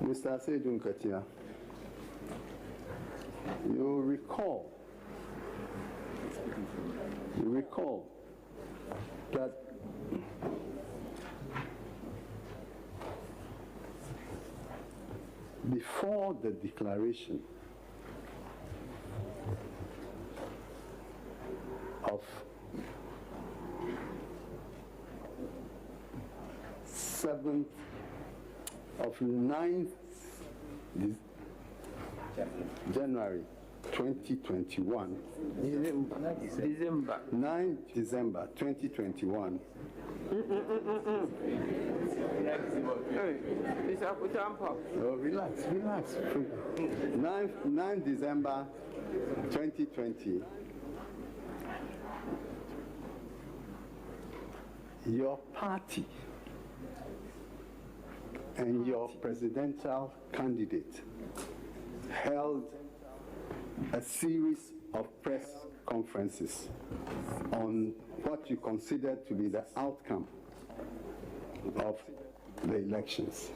Mr. Asiedu Nketia, you recall that before the declaration of 9th January 2021, 9th December 2021, Mr. Akoto Ampaw. Oh, relax. 9th December 2020, your party and your presidential candidate held a series of press conferences on what you consider to be the outcome of the elections.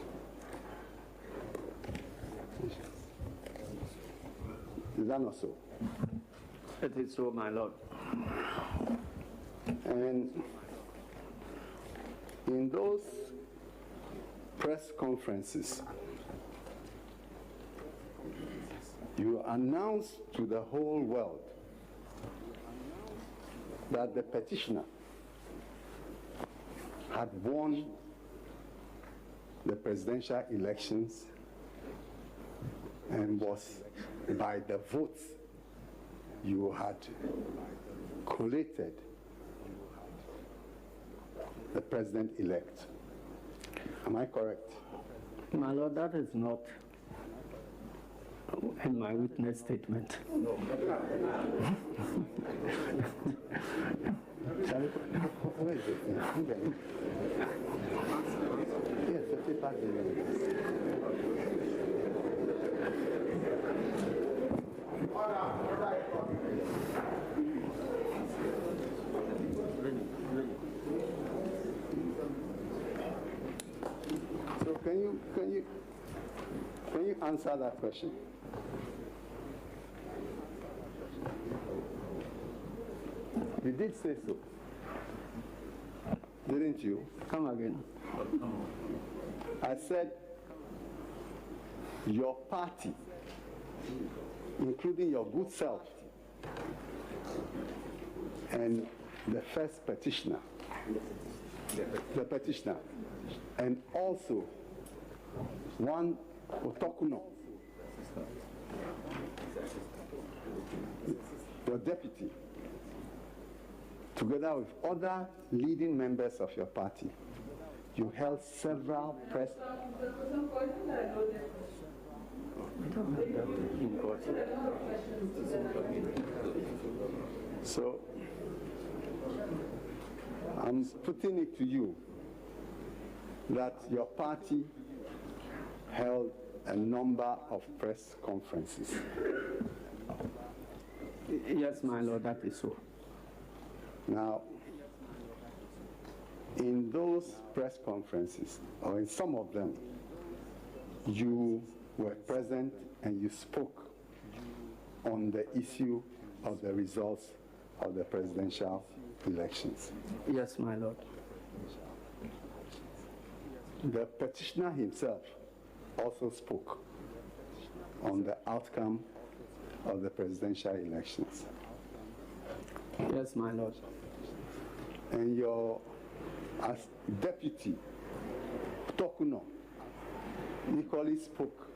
Is that not so? It is so, my lord. And in those press conferences, you announced to the whole world that the petitioner had won the presidential elections and was, by the votes you had collated, the president-elect. Am I correct? My lord, that is not in my witness statement. No. Where is it? Yes, the paper. So can you answer that question? You did say so, didn't you? Come again. I said your party, including your good self and the first petitioner, and also one Otokuno, your deputy, together with other leading members of your party, you held several press. So I'm putting it to you that your party held a number of press conferences. Yes, my lord, that is so. Now, in those press conferences, or in some of them, you were present and you spoke on the issue of the results of the presidential elections. Yes, my lord. The petitioner himself also spoke on the outcome of the presidential elections. Yes, my lord. And your as deputy, Tokuno, equally spoke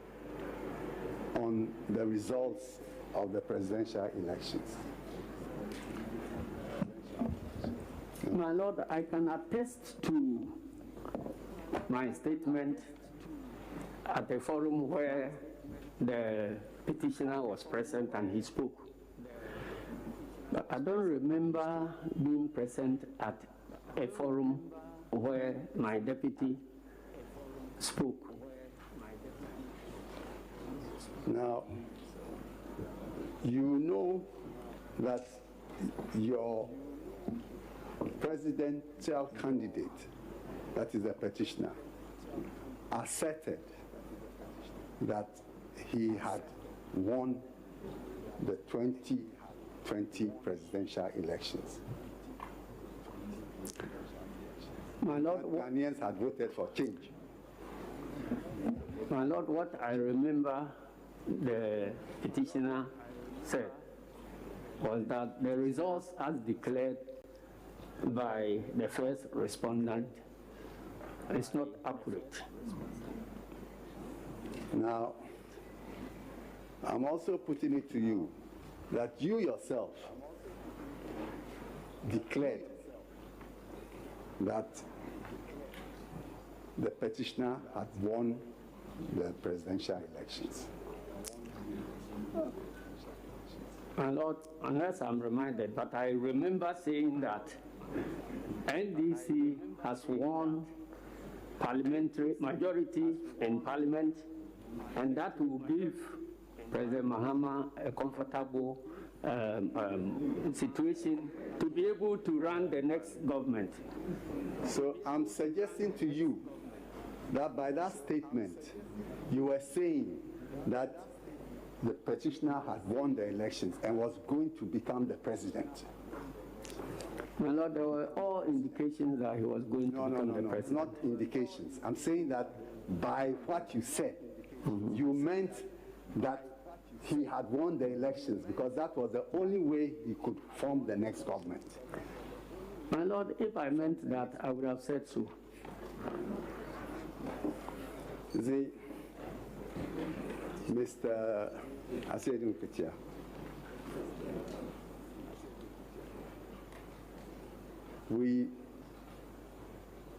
on the results of the presidential elections. My lord, I can attest to my statement at a forum where the petitioner was present and he spoke. But I don't remember being present at a forum where my deputy spoke. Now, you know that your presidential candidate, that is the petitioner, asserted that he had won the 2020 presidential elections. My Lord, Ghanaians had voted for change. My Lord, what I remember the petitioner said was that the results as declared by the first respondent is not accurate. Now, I'm also putting it to you that you yourself declared that the petitioner had won the presidential elections. My Lord, unless I'm reminded, but I remember saying that NDC has won parliamentary majority in parliament, and that will give President Mahama a comfortable situation to be able to run the next government. So I'm suggesting to you that by that statement, you were saying that the petitioner had won the elections and was going to become the president. My Lord, there were all indications that he was going to become the president. Not indications. I'm saying that by what you said, you meant that he had won the elections because that was the only way he could form the next government. My Lord, if I meant that, I would have said so. See, Mr. Asiedu Nketia, we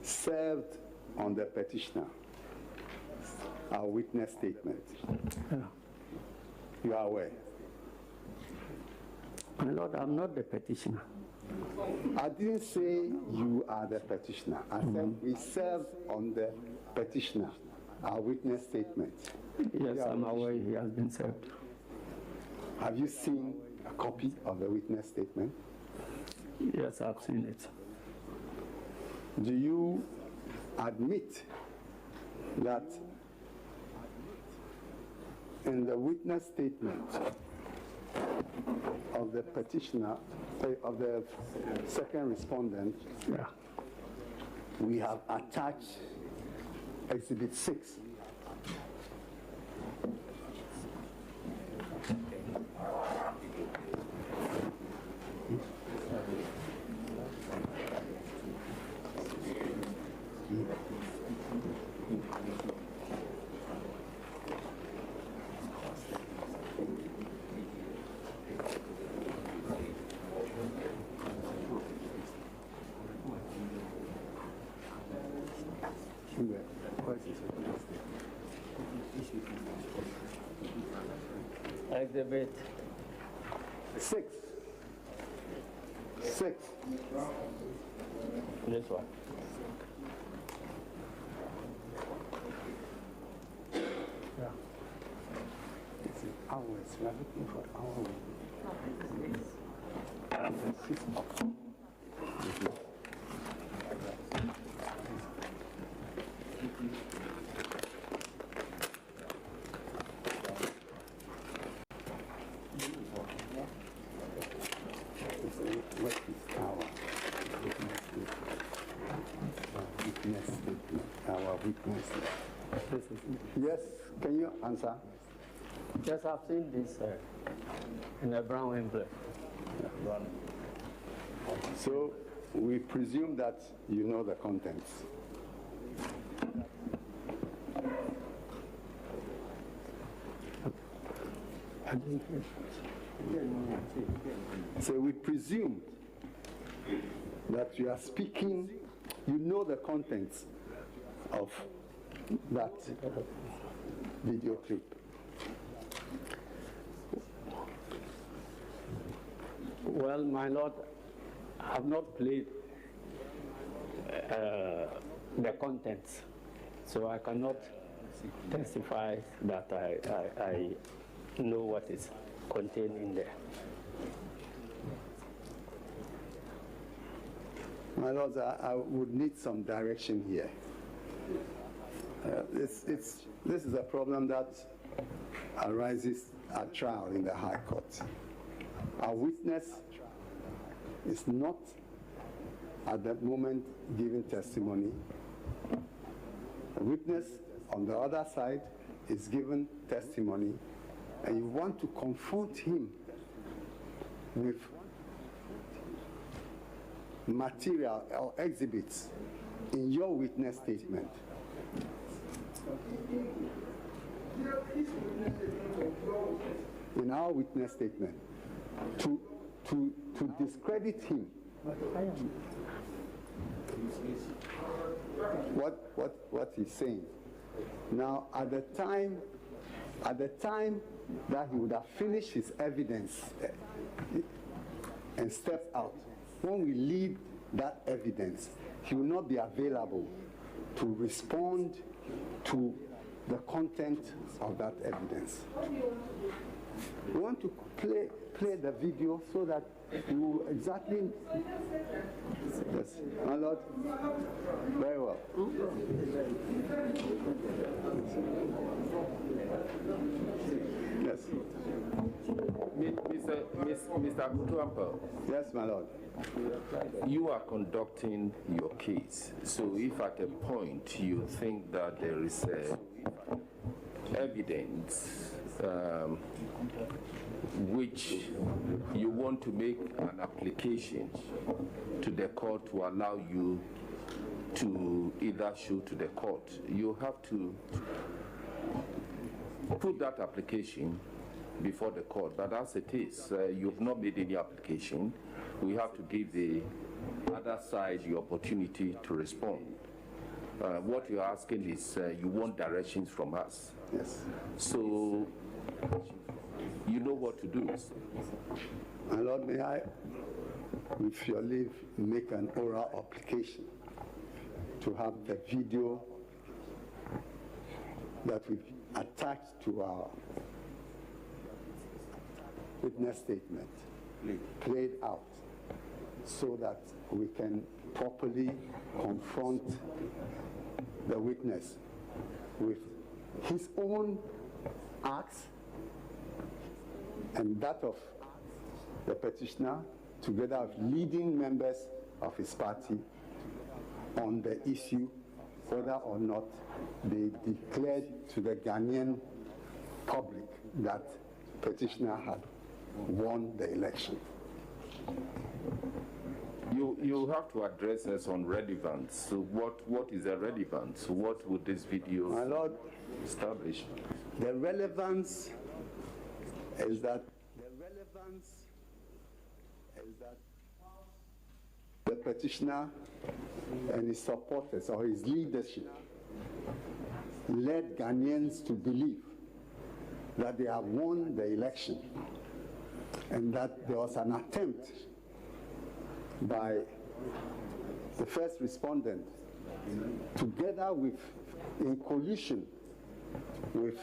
served on the petitioner our witness statement. Yeah. You are aware? My Lord, I'm not the petitioner. I didn't say you are the petitioner. I said we served on the petitioner our witness statement. Yes, I'm aware he has been served. Have you seen a copy of the witness statement? Yes, I've seen it. Do you admit that in the witness statement of the petitioner, of the second respondent, Yeah. we have attached Exhibit 6. Exhibit 6. this one. Yeah. It's hours. We are looking for hours. Yes, can you answer? Yes, I've seen this in a brown envelope. So we presume that you know the contents. So we presume that you are speaking, you know the contents of that video clip. Well, my Lord, I have not played the contents, so I cannot testify that I know what is contained in there. My Lord, I would need some direction here. This is a problem that arises at trial in the High Court. Our witness is not at that moment giving testimony. A witness on the other side is giving testimony, and you want to confront him with material or exhibits in your witness statement. In our witness statement, to discredit him. What he's saying. Now, at the time that he would have finished his evidence and stepped out, when we leave that evidence, he will not be available to respond to the content of that evidence. We want to play the video so that you will exactly. Yes, my Lord. Very well. Yes. Mr. Akoto Ampaw. Yes, my Lord. You are conducting your case, so if at a point you think that there is evidence which you want to make an application to the court to allow you to either show to the court, you have to put that application before the court. But as it is, you've not made any application. We have to give the other side the opportunity to respond. What you're asking is you want directions from us. Yes. So you know what to do. My Lord, may I, with your leave, make an oral application to have the video that we've attached to our witness statement played out so that we can properly confront the witness with his own acts and that of the petitioner, together with leading members of his party, on the issue whether or not they declared to the Ghanaian public that petitioner had won the election. You have to address us on relevance. So what is the relevance? What would this video My Lord, establish? The relevance is that the petitioner and his supporters or his leadership led Ghanaians to believe that they have won the election and that there was an attempt by the first respondent, together with, in collusion with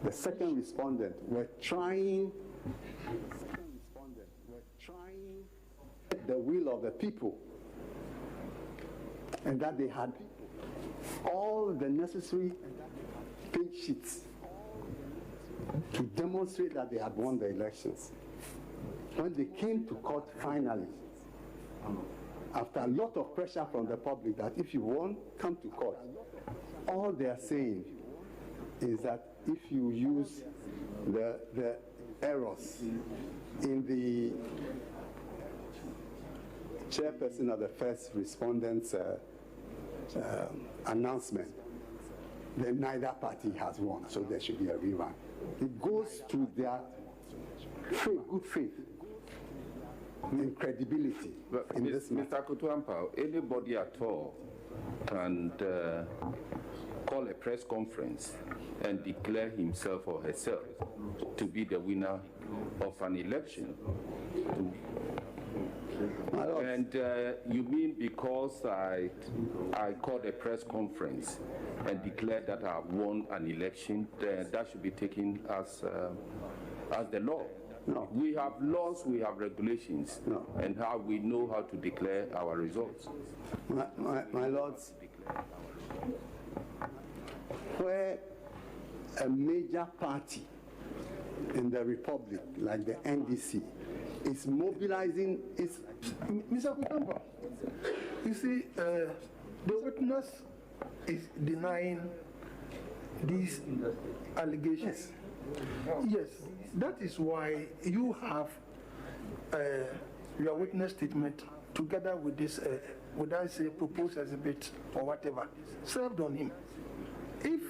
the second respondent, were trying the will of the people, and that they had all the necessary page sheets to demonstrate that they had won the elections. When they came to court finally, after a lot of pressure from the public that if you won, come to court, all they are saying is that if you use the errors in the chairperson of the first respondent's announcement, then neither party has won, so there should be a rerun. It goes to their good faith and credibility. But in this matter. Mr. Akoto Ampaw, anybody at all can call a press conference and declare himself or herself to be the winner of an election. And you mean because I called a press conference and declared that I have won an election, that should be taken as the law? No. We have laws, we have regulations, no. And how we know how to declare our results. My lords, where a major party in the Republic, like the NDC, is mobilizing its... Mr. Akoto Ampaw, you see, the witness is denying these allegations. Yes, that is why you have your witness statement together with this, would I say, proposed exhibit or whatever, served on him. If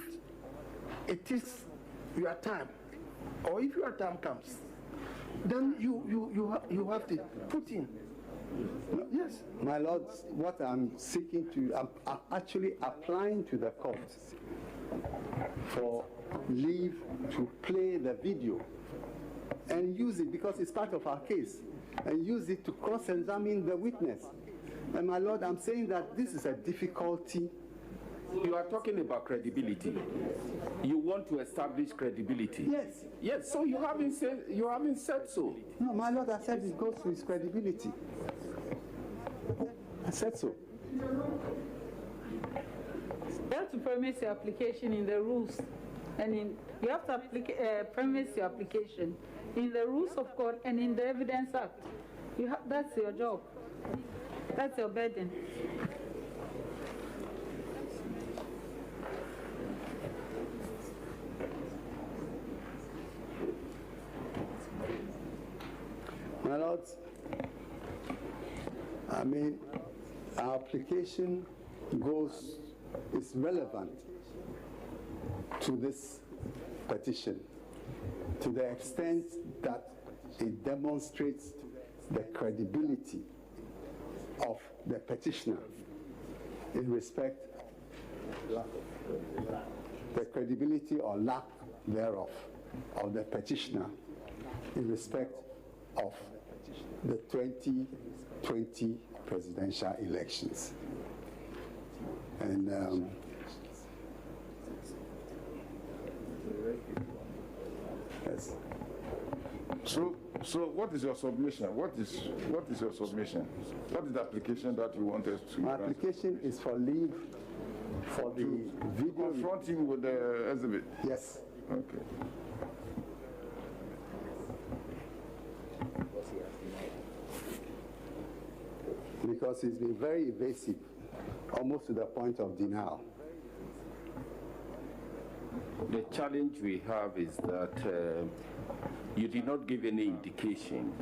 it is your time, or if your time comes, then you have to put in. Yes. My Lord, what I'm seeking to, I'm actually applying to the court for leave to play the video and use it, because it's part of our case, and use it to cross-examine the witness. And my Lord, I'm saying that this is a difficulty. You are talking about credibility. You want to establish credibility. Yes. Yes. So you haven't said so. No, my Lord, I said it goes to his credibility. I said so. You have to premise your application in the rules, and you have to premise your application in the rules of court and in the Evidence Act. That's your job. That's your burden. My Lord, I mean, our application is relevant to this petition to the extent that it demonstrates the credibility of the petitioner in respect the credibility or lack thereof of the petitioner in respect of the 2020 presidential elections. And yes. So what is your submission? What is your submission? What is the application that you want us to? My application is for leave for the video. Confront him with the exhibit. Yes. Okay. Because he's been very evasive, almost to the point of denial. The challenge we have is that you did not give any indication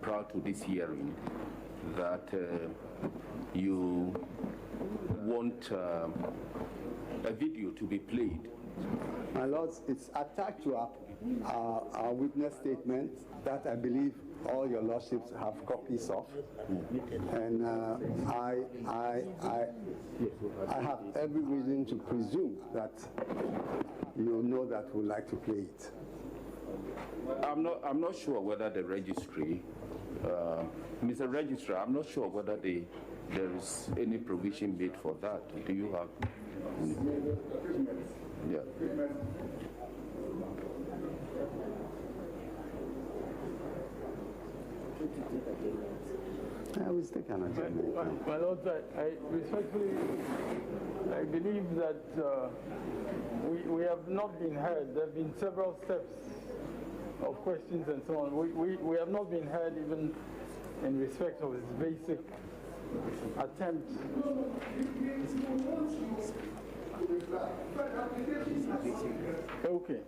prior to this hearing that you want a video to be played. My lords, it's attached to our witness statement that I believe all your lordships have copies of, and I have every reason to presume that you know that we'd like to play it. I'm not sure whether the registry, Mr. Registrar, I'm not sure whether there is any provision made for that. Do you have? Yeah. I will take an agenda. My Lord, I respectfully, I believe that we have not been heard. There have been several steps of questions and so on. We have not been heard even in respect of his basic attempt. Okay.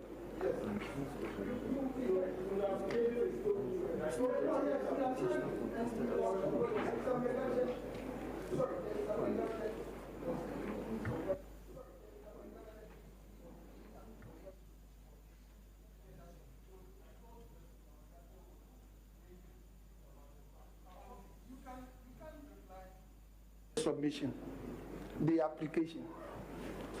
Submission, the application.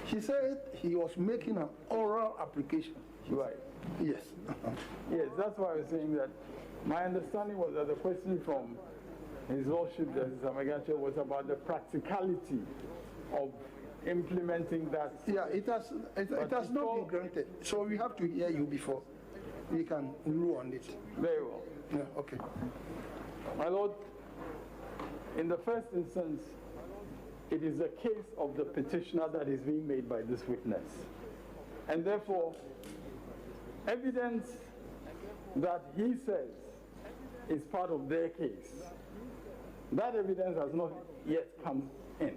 He said he was making an oral application. Right. Yes. Yes, that's why I was saying that my understanding was that the question from His Lordship, Justice Amegacho, was about the practicality of implementing that. Yeah, it has not been granted. So we have to hear you before we can rule on it. Very well. Yeah, okay. My Lord, in the first instance, it is a case of the petitioner that is being made by this witness. And therefore, evidence that he says is part of their case, that evidence has not yet come in.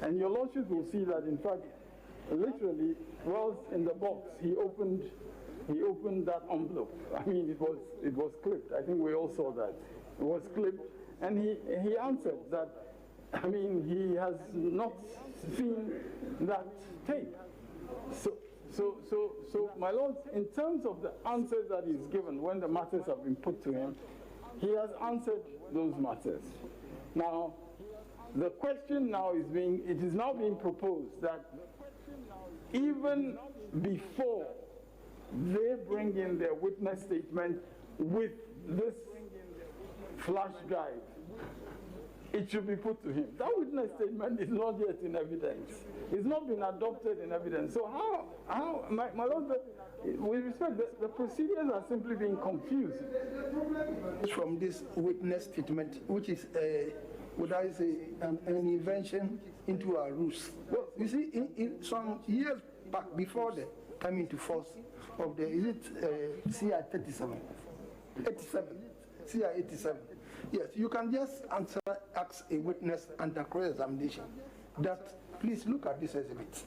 And your lordship will see that, in fact, literally, whilst in the box, he opened that envelope. I mean, it was clipped. I think we all saw that. It was clipped, and he answered that, I mean, he has not seen that tape. So, my lord, in terms of the answers that he's given when the matters have been put to him, he has answered those matters. Now, the question now is it is now being proposed that even before they bring in their witness statement with this flash drive, it should be put to him. That witness statement is not yet in evidence. It's not been adopted in evidence. So how my lord, with respect, the procedures are simply being confused. From this witness statement, which is, would I say, an invention into our rules. Well, you see, in some years back, before the coming into force of the, is it CI 37? 87, CI 87. Yes, you can just ask a witness under cross-examination that, please look at this exhibit.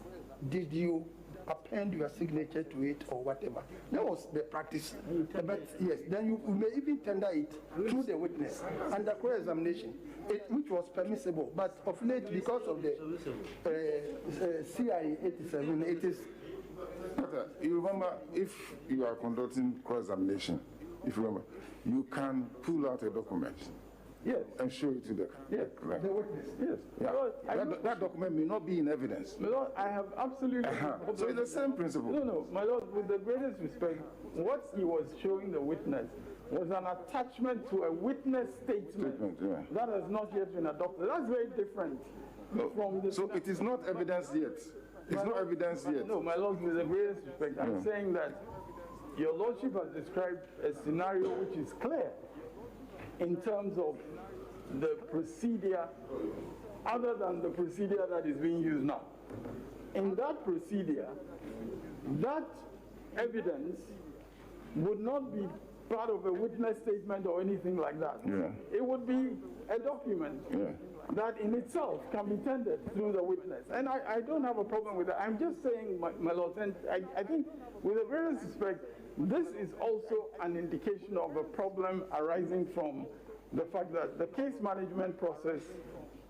Did you append your signature to it or whatever? That was the practice. But yes, then you may even tender it to the witness under cross-examination, which was permissible. But of late, because of the CI 87, it is. You remember, if you are conducting cross-examination, if you remember, you can pull out a document. Yes. And show it to the the witness. Yes. Yeah. That document may not be in evidence. My lord, I have absolutely So it's the same principle. No, my lord, with the greatest respect, what he was showing the witness was an attachment to a witness statement that has not yet been adopted. That's very different from the... So it is not evidence yet. It's not evidence yet. No, my lord, with the greatest respect, I'm saying that your lordship has described a scenario which is clear in terms of the procedure, other than the procedure that is being used now. In that procedure, that evidence would not be part of a witness statement or anything like that. Yeah. It would be a document that in itself can be tendered through the witness. And I don't have a problem with that. I'm just saying, my lord, and I think with the greatest respect, this is also an indication of a problem arising from the fact that the case management process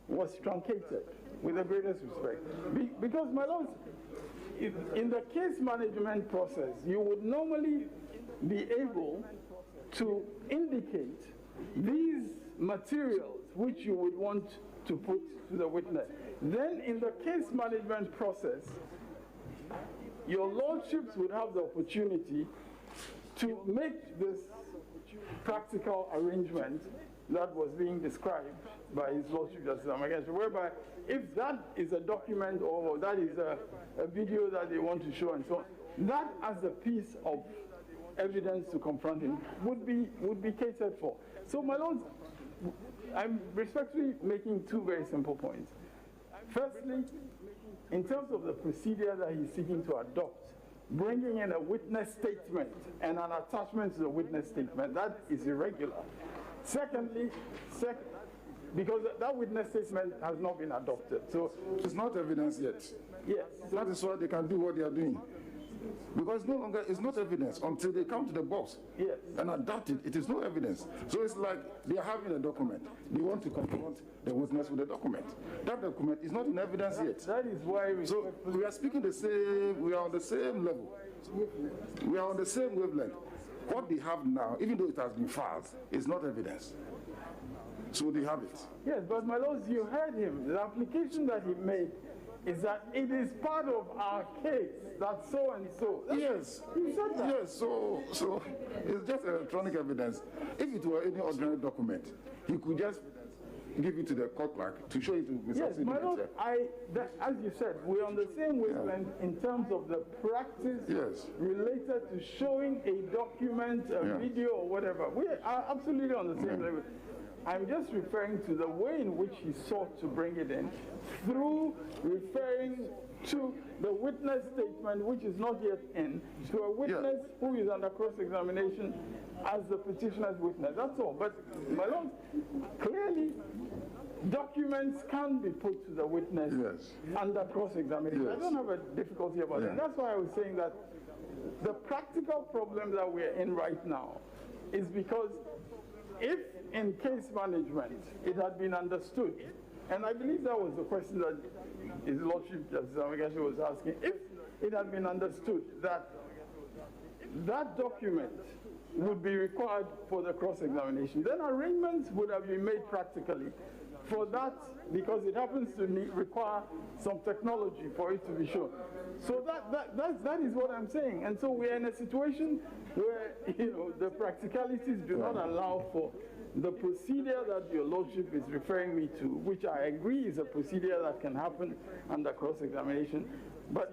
was truncated, with the greatest respect. Because, my lords, in the case management process, you would normally be able to indicate these materials which you would want to put to the witness. Then in the case management process, your lordships would have the opportunity to make this practical arrangement that was being described by His Lordship Justice Amagenshi, whereby if that is a document or that is a video that they want to show and so on, that as a piece of evidence to confront him would be catered for. So, my lords, I'm respectfully making two very simple points. Firstly, in terms of the procedure that he's seeking to adopt, bringing in a witness statement and an attachment to the witness statement, that is irregular. Secondly, because that witness statement has not been adopted. So it's not evidence yet. Yes. That is why they can do what they are doing. Because no longer it's not evidence until they come to the box and adopt it. It is no evidence. So it's like they are having a document. They want to confront the witness with the document. That document is not in evidence yet. That is why so we are speaking the same. We are on the same level. We are on the same wavelength. What they have now, even though it has been filed, is not evidence. So they have it. Yes, but my lords, you heard him. The application that he made is that it is part of our case that so and so. Yes. He said that. Yes, so it's just electronic evidence. If it were any ordinary document, he could just give it to the court clerk to show it to Mr. Yes, my lord, as you said, we're on the same wavelength in terms of the practice related to showing a document, a video or whatever. We are absolutely on the same level. I'm just referring to the way in which he sought to bring it in through referring to the witness statement, which is not yet in, to a witness who is under cross-examination as the petitioner's witness. That's all. But, my Lord, clearly, documents can be put to the witness under cross-examination. I don't have a difficulty about it. That's why I was saying that the practical problem that we're in right now is because if in case management it had been understood, and I believe that was the question that His Lordship Justice Amagashi was asking, if it had been understood that that document would be required for the cross-examination, then arrangements would have been made practically for that, because it happens to require some technology for it to be shown. So that is what I'm saying. And so we're in a situation where, you know, the practicalities do not allow for the procedure that your Lordship is referring me to, which I agree is a procedure that can happen under cross-examination. But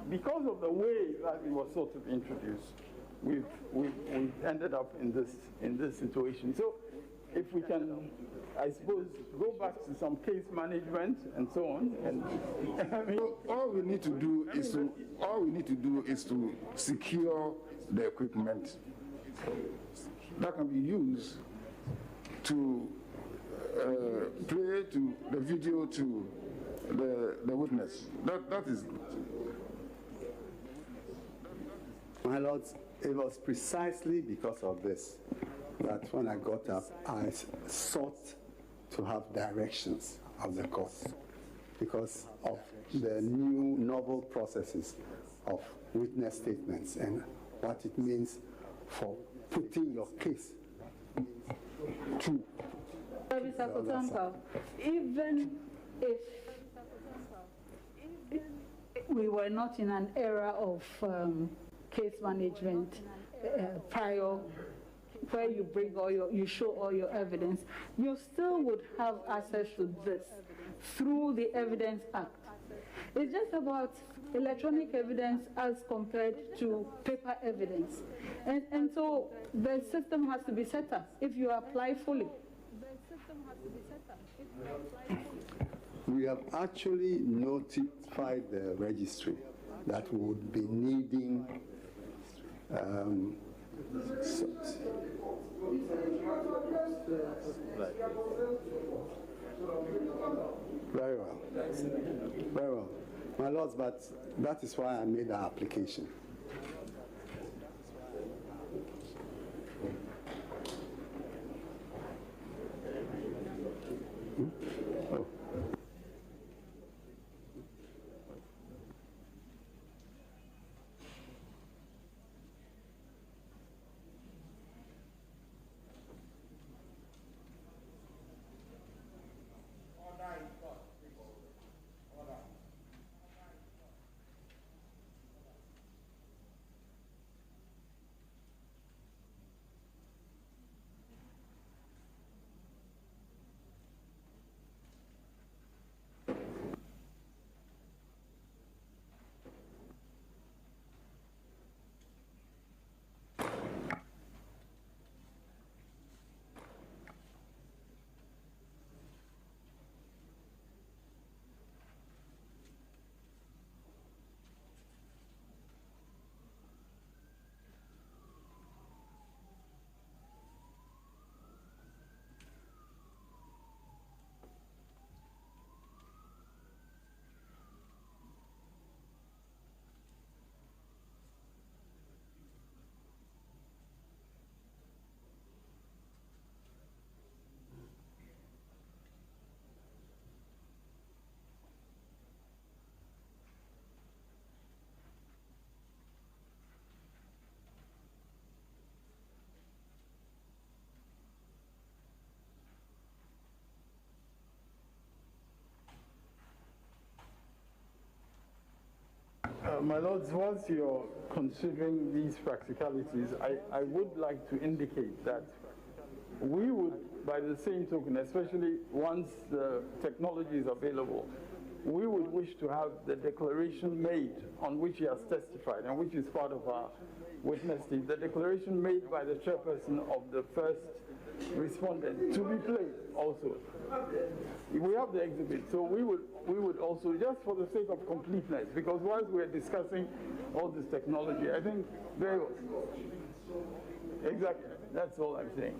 because of the way that it was sort of introduced, we've ended up in this situation. So if we can, I suppose, go back to some case management and so on. And I mean, all we need to do is to secure the equipment that can be used to play to the video to the witness. That is. My lords, it was precisely because of this that when I got up, I sought to have directions of the court because of the new novel processes of witness statements and what it means for putting your case to. Mr. Akoto Ampaw, even if we were not in an era of case management prior, where you bring all you show all your evidence, you still would have access to this through the Evidence Act. It's just about electronic evidence as compared to paper evidence. And so the system has to be set up if you apply fully. We have actually notified the registry that we would be needing very well. Very well. My lords, but that is why I made the application. Oh. My lords, once you're considering these practicalities, I would like to indicate that we would, by the same token, especially once the technology is available, we would wish to have the declaration made on which he has testified and which is part of our witness team, the declaration made by the chairperson of the first respondent to be played also. We have the exhibit, so we would also, just for the sake of completeness, because whilst we're discussing all this technology, I think very well. Exactly, that's all I'm saying.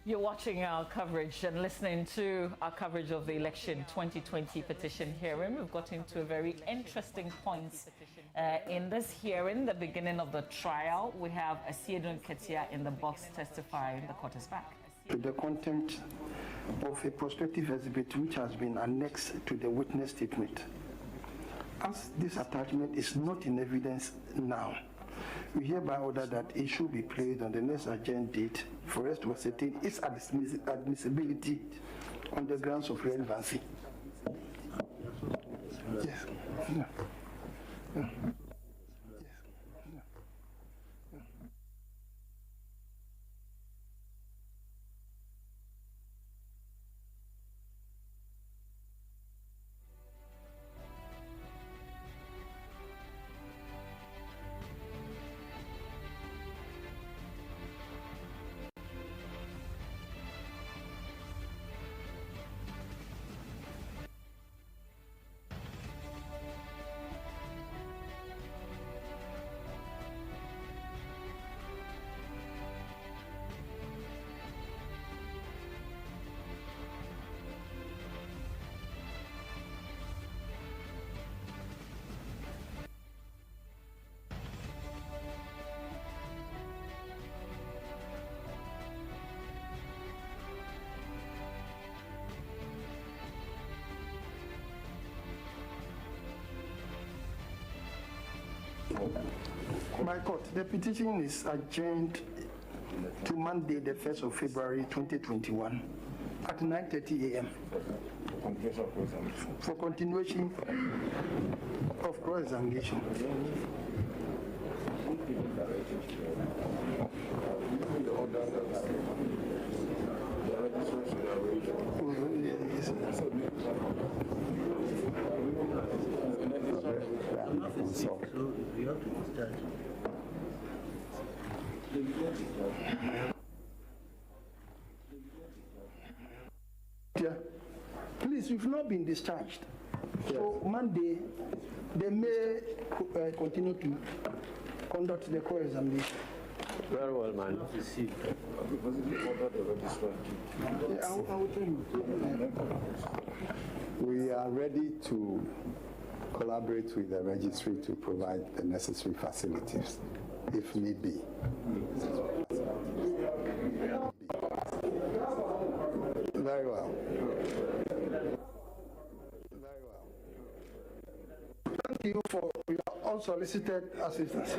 You're watching our coverage and listening to our coverage of the election 2020 petition hearing. We've got into a very interesting point in this hearing, the beginning of the trial. We have Asiedu Nketia in the box testifying. The court is back. To the content of a prospective exhibit which has been annexed to the witness statement. As this attachment is not in evidence now, we hereby order that it should be placed on the next agenda date for us to ascertain its admissibility on the grounds of relevancy. Yes. Yeah. Yeah. My court, the petition is adjourned to Monday, the 1st of February 2021 at 9:30 a.m. For continuation of cross-examination. Please, you've not been discharged. So Monday, they may continue to conduct the core examination. Very well, man. Yeah, I will tell you. We are ready to collaborate with the registry to provide the necessary facilities, if need be. Very well. Very well. Thank you for your unsolicited assistance.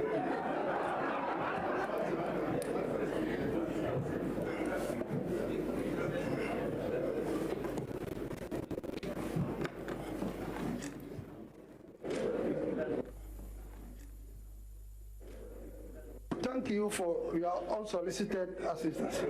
Thank you for your unsolicited assistance.